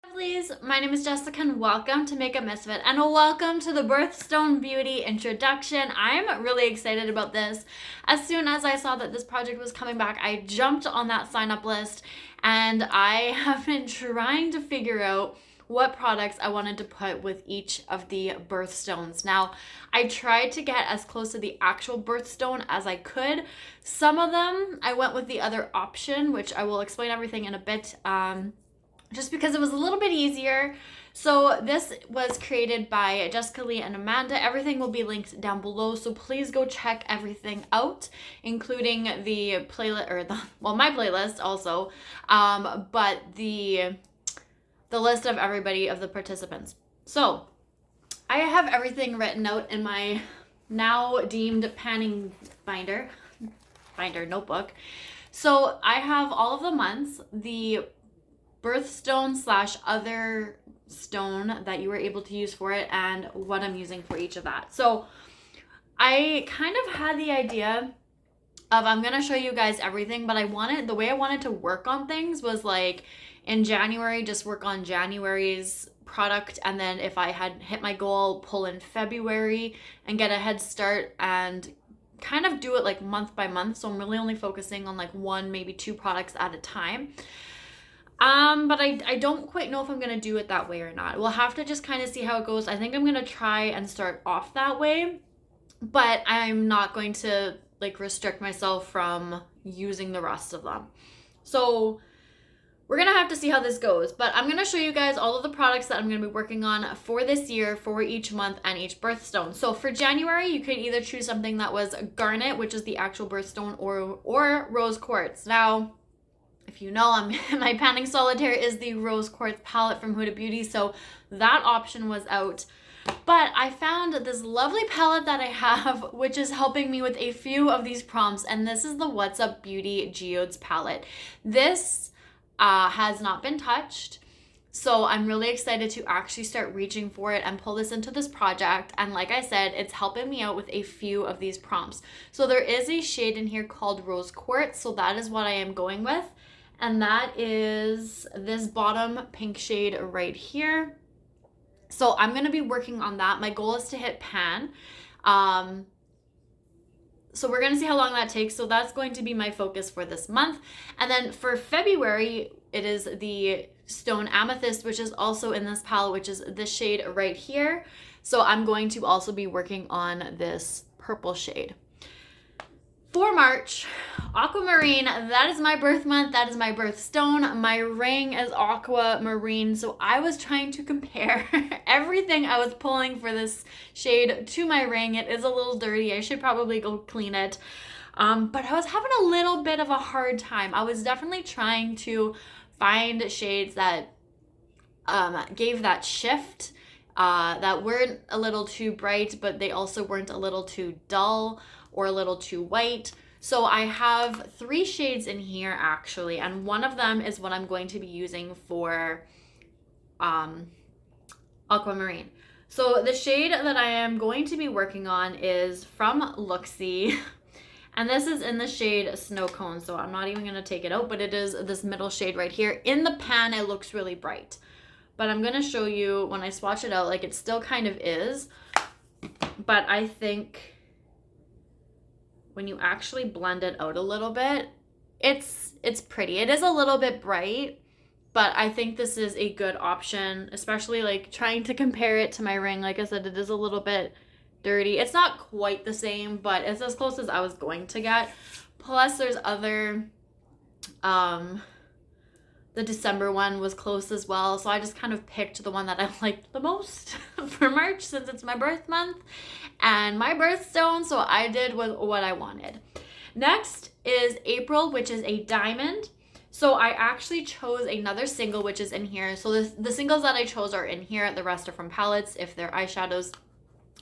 Lovelies, my name is Jessica and welcome to Makeup.misfit and welcome to the Birthstone Beauty introduction. I'm really excited about this. As soon as I saw that this project was coming back, I jumped on that sign up list and I have been trying to figure out what products I wanted to put with each of the birthstones. Now, I tried to get as close to the actual birthstone as I could. Some of them, I went with the other option, which I will explain everything in a bit, just because it was a little bit easier. So this was created by Jessica Lee and Amanda. Everything will be linked down below, so please go check everything out, including the playlist, or my playlist also, but the list of everybody, of the participants. So I have everything written out in my now deemed panning binder notebook. So I have all of the months, the birthstone / other stone that you were able to use for it, and what I'm using for each of that. So I kind of had the idea of, I'm gonna show you guys everything, but the way I wanted to work on things was like in January, just work on January's product, and then if I had hit my goal, pull in February and get a head start and kind of do it like month by month. So I'm really only focusing on like one, maybe two products at a time. But I don't quite know if I'm gonna do it that way or not. We'll have to just kind of see how it goes. I think I'm gonna try and start off that way, but I'm not going to like restrict myself from using the rest of them. So we're gonna have to see how this goes, but I'm gonna show you guys all of the products that I'm gonna be working on for this year, for each month and each birthstone. So for January, you could either choose something that was Garnet, which is the actual birthstone, or rose quartz. Now, if you know, my panning solitaire is the rose quartz palette from Huda Beauty, so that option was out. But I found this lovely palette that I have, which is helping me with a few of these prompts, and this is the What's Up Beauty Geodes palette. This has not been touched, so I'm really excited to actually start reaching for it and pull this into this project. And like I said, it's helping me out with a few of these prompts. So there is a shade in here called Rose Quartz, so that is what I am going with, and that is this bottom pink shade right here. So I'm going to be working on that. My goal is to hit pan. So we're going to see how long that takes. So that's going to be my focus for this month. And then for February, it is the stone amethyst, which is also in this palette, which is this shade right here. So I'm going to also be working on this purple shade. For March, aquamarine, that is my birth month, that is my birthstone. My ring is aquamarine, so I was trying to compare everything I was pulling for this shade to my ring. It is a little dirty, I should probably go clean it. But I was having a little bit of a hard time. I was definitely trying to find shades that gave that shift, that weren't a little too bright, but they also weren't a little too dull or a little too white. So I have 3 shades in here actually, and one of them is what I'm going to be using for aquamarine. So the shade that I am going to be working on is from Looxie, and this is in the shade Snow Cone, so I'm not even going to take it out, but it is this middle shade right here. In the pan, it looks really bright, but I'm going to show you when I swatch it out, like it still kind of is, but I think when you actually blend it out a little bit, it's pretty. It is a little bit bright, but I think this is a good option, especially like trying to compare it to my ring. Like I said, it is a little bit dirty. It's not quite the same, but it's as close as I was going to get. Plus there's other, the December one was close as well, so I just kind of picked the one that I liked the most for March, since it's my birth month and my birthstone, so I did what I wanted. Next is April, which is a diamond. So I actually chose another single, which is in here. So the singles that I chose are in here. The rest are from palettes if they're eyeshadows.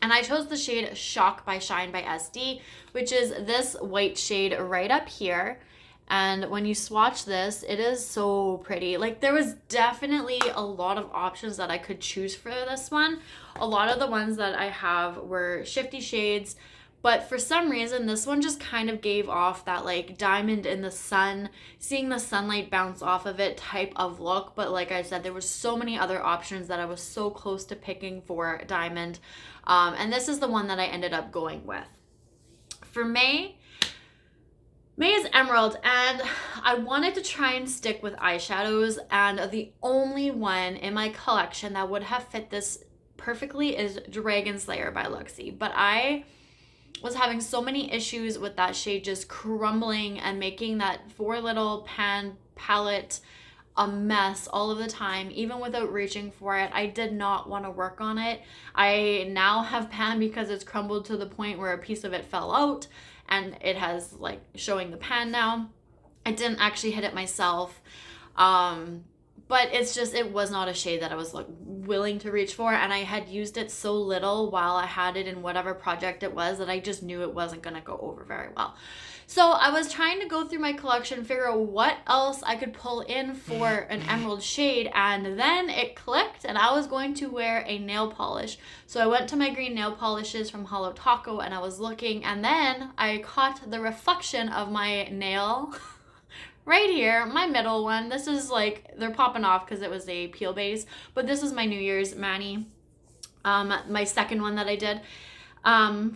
And I chose the shade Shock by Shine by SD, which is this white shade right up here. And when you swatch this, it is so pretty. Like, there was definitely a lot of options that I could choose for this one. A lot of the ones that I have were shifty shades, But for some reason, this one just kind of gave off that like diamond in the sun, seeing the sunlight bounce off of it type of look. But like I said, there were so many other options that I was so close to picking for diamond. And this is the one that I ended up going with. For May is emerald, and I wanted to try and stick with eyeshadows, and the only one in my collection that would have fit this perfectly is Dragon Slayer by Luxie. But I was having so many issues with that shade just crumbling and making that 4 little pan palette a mess all of the time, even without reaching for it. I did not want to work on it. I now have pan because it's crumbled to the point where a piece of it fell out and it has like showing the pan now. I didn't actually hit it myself. But it's just, it was not a shade that I was like willing to reach for, and I had used it so little while I had it in whatever project it was that I just knew it wasn't going to go over very well. So I was trying to go through my collection, figure out what else I could pull in for an emerald shade, and then it clicked and I was going to wear a nail polish. So I went to my green nail polishes from Holo Taco and I was looking, and then I caught the reflection of my nail right here, my middle one. This is like, they're popping off because it was a peel base, but this is my New Year's mani, my second one that I did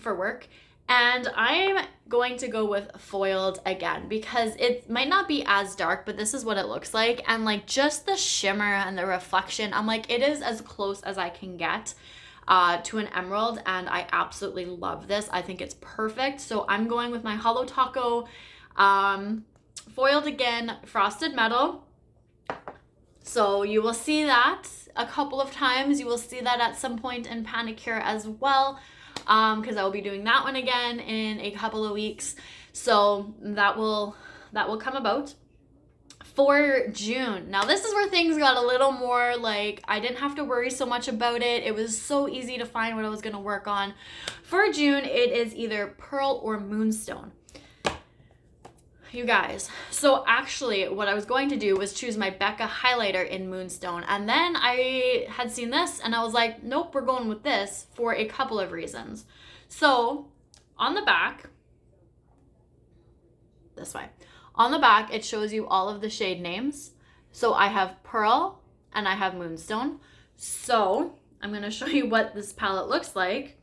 for work. And I'm going to go with foiled again because it might not be as dark, but this is what it looks like. And like just the shimmer and the reflection, I'm like, it is as close as I can get to an emerald, and I absolutely love this. I think it's perfect. So I'm going with my Holo Taco foiled again, frosted metal. So you will see that a couple of times. You will see that at some point in Panicure as well, because I will be doing that one again in a couple of weeks. So that will come about. For June, now this is where things got a little more like, I didn't have to worry so much about it. It was so easy to find what I was going to work on. For June, it is either pearl or moonstone. You guys, so actually what I was going to do was choose my Becca highlighter in Moonstone, and then I had seen this and I was like, nope, we're going with this for a couple of reasons. So on the back, this way, on the back it shows you all of the shade names. So I have Pearl and I have Moonstone. So I'm going to show you what this palette looks like.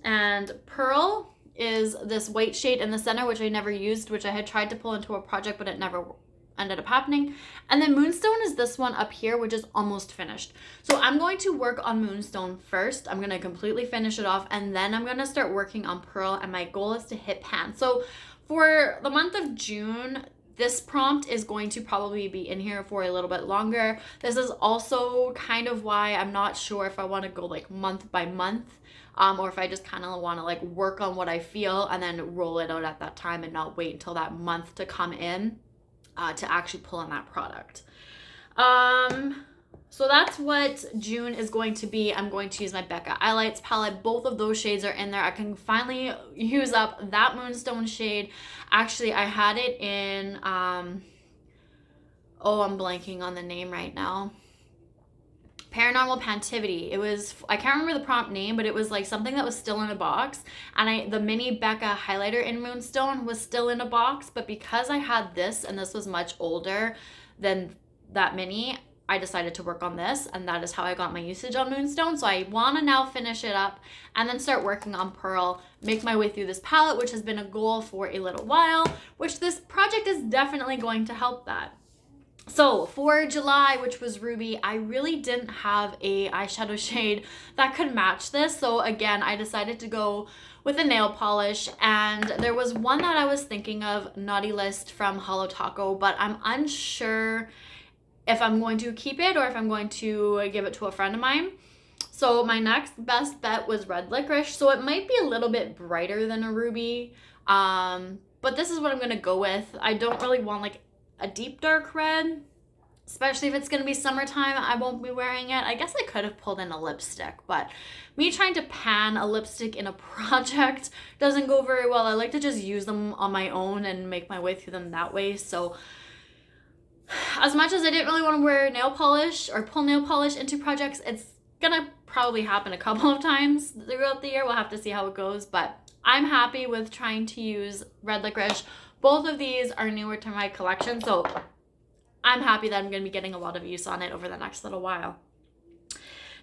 And Pearl is this white shade in the center, which I never used, which I had tried to pull into a project, but it never ended up happening. And then Moonstone is this one up here, which is almost finished. So I'm going to work on Moonstone first. I'm going to completely finish it off, and then I'm going to start working on Pearl, and my goal is to hit pan. So for the month of June, this prompt is going to probably be in here for a little bit longer. This is also kind of why I'm not sure if I want to go like month by month, or if I just kind of want to like work on what I feel and then roll it out at that time and not wait until that month to come in to actually pull in that product. So that's what June is going to be. I'm going to use my Becca Eyelights palette. Both of those shades are in there. I can finally use up that Moonstone shade. Actually, I had it in, I'm blanking on the name right now. Paranormal Pantivity. It was, I can't remember the prompt name, but it was like something that was still in a box. And the mini Becca highlighter in Moonstone was still in a box, but because I had this and this was much older than that mini, I decided to work on this, and that is how I got my usage on Moonstone. So I want to now finish it up and then start working on Pearl, make my way through this palette, which has been a goal for a little while, which this project is definitely going to help that. So for July, which was Ruby, I really didn't have a eyeshadow shade that could match this. So again, I decided to go with a nail polish, and there was one that I was thinking of, Naughty List from Holo Taco, but I'm unsure if I'm going to keep it or if I'm going to give it to a friend of mine. So my next best bet was Red Licorice. So it might be a little bit brighter than a Ruby, but this is what I'm going to go with. I don't really want like a deep dark red, especially if it's going to be summertime. I won't be wearing it. I guess I could have pulled in a lipstick, but me trying to pan a lipstick in a project doesn't go very well. I like to just use them on my own and make my way through them that way. So as much as I didn't really want to wear nail polish or pull nail polish into projects, it's gonna probably happen a couple of times throughout the year. We'll have to see how it goes, but I'm happy with trying to use red licorice. Both of these are newer to my collection, so I'm happy that I'm going to be getting a lot of use on it over the next little while.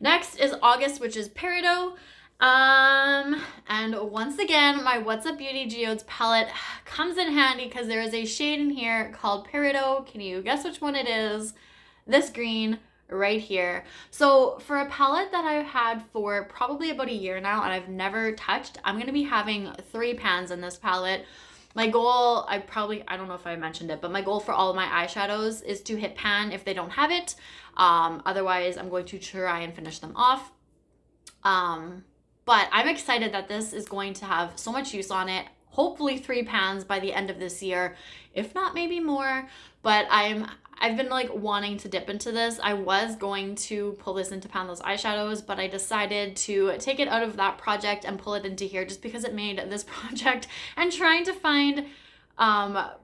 Next is August, which is peridot. And once again, my What's Up Beauty Geodes palette comes in handy because there is a shade in here called peridot. Can you guess which one it is? This green right here. So for a palette that I've had for probably about a year now and I've never touched, I'm going to be having 3 pans in this palette. My goal, I don't know if I mentioned it, but my goal for all of my eyeshadows is to hit pan if they don't have it. Otherwise, I'm going to try and finish them off. But I'm excited that this is going to have so much use on it. Hopefully 3 pans by the end of this year, if not maybe more. But I've been like wanting to dip into this. I was going to pull this into pan those eyeshadows, but I decided to take it out of that project and pull it into here just because it made this project and trying to find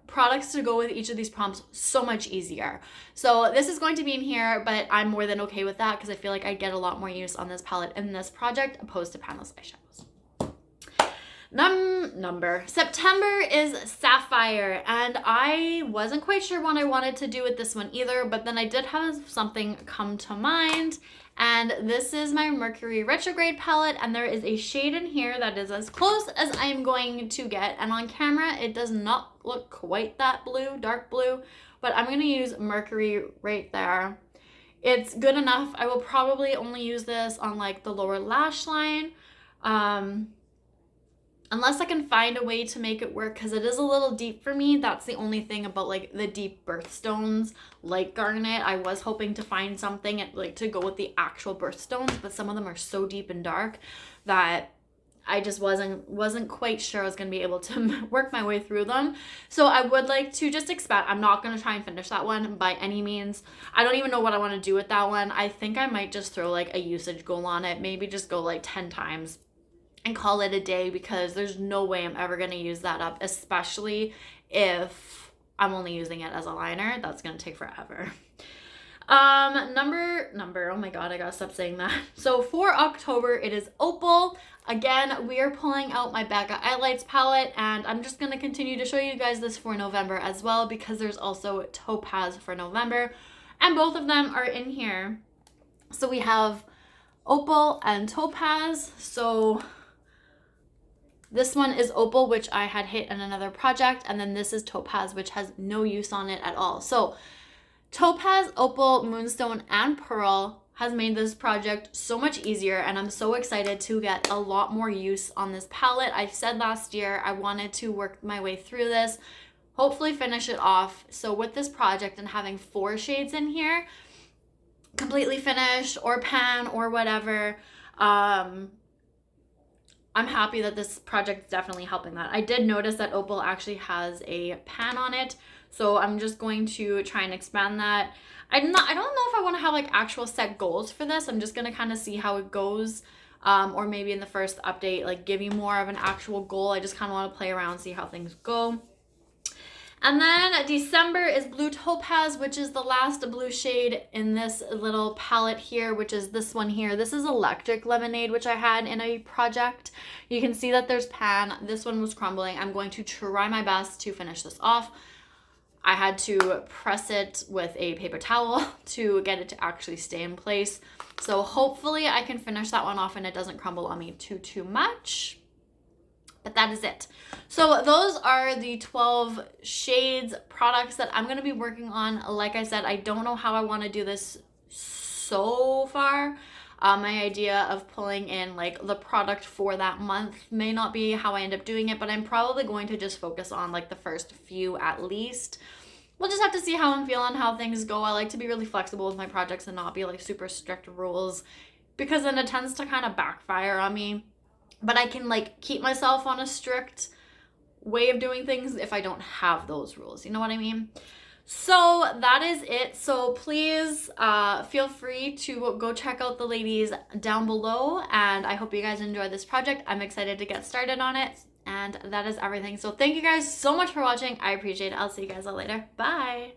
products to go with each of these prompts so much easier. So this is going to be in here, but I'm more than okay with that because I feel like I get a lot more use on this palette in this project opposed to panless eyeshadows. September is Sapphire, and I wasn't quite sure what I wanted to do with this one either, but then I did have something come to mind, and this is my Mercury Retrograde palette, and there is a shade in here that is as close as I am going to get, and on camera it does not look quite that blue, dark blue, but I'm going to use Mercury right there. It's good enough. I will probably only use this on like the lower lash line, unless I can find a way to make it work because it is a little deep for me. That's the only thing about like the deep birthstones like Garnet. I was hoping to find something like to go with the actual birthstones, but some of them are so deep and dark that I just wasn't quite sure I was going to be able to work my way through them. So I would like to just expand. I'm not going to try and finish that one by any means. I don't even know what I want to do with that one. I think I might just throw like a usage goal on it. Maybe just go like 10 times and call it a day because there's no way I'm ever going to use that up, especially if I'm only using it as a liner. That's going to take forever. Number, oh my god, I gotta stop saying that. So for October, it is Opal. Again, we are pulling out my Becca Eyelights palette, and I'm just gonna continue to show you guys this for November as well because there's also Topaz for November, and both of them are in here. So we have Opal and Topaz. So this one is Opal, which I had hit in another project, and then this is Topaz, which has no use on it at all. So Topaz, Opal, Moonstone, and Pearl has made this project so much easier, and I'm so excited to get a lot more use on this palette. I said last year I wanted to work my way through this, hopefully finish it off. So with this project and having 4 shades in here, completely finished or pan or whatever, I'm happy that this project is definitely helping that. I did notice that Opal actually has a pan on it, so I'm just going to try and expand that. I don't know if I want to have like actual set goals for this. I'm just going to kind of see how it goes, or maybe in the first update like give you more of an actual goal. I just kind of want to play around, see how things go. And then December is Blue Topaz, which is the last blue shade in this little palette here, which is this one here. This is Electric Lemonade, which I had in a project. You can see that there's pan. This one was crumbling. I'm going to try my best to finish this off. I had to press it with a paper towel to get it to actually stay in place. So hopefully I can finish that one off and it doesn't crumble on me too much. But that is it. So those are the 12 shades products that I'm going to be working on. Like I said, I don't know how I want to do this so far. My idea of pulling in like the product for that month may not be how I end up doing it, but I'm probably going to just focus on like the first few at least. We'll just have to see how I'm feeling, how things go. I like to be really flexible with my projects and not be like super strict rules because then it tends to kind of backfire on me. But I can like keep myself on a strict way of doing things if I don't have those rules. You know what I mean? So that is it. So please feel free to go check out the ladies down below. And I hope you guys enjoyed this project. I'm excited to get started on it. And that is everything. So thank you guys so much for watching. I appreciate it. I'll see you guys all later. Bye.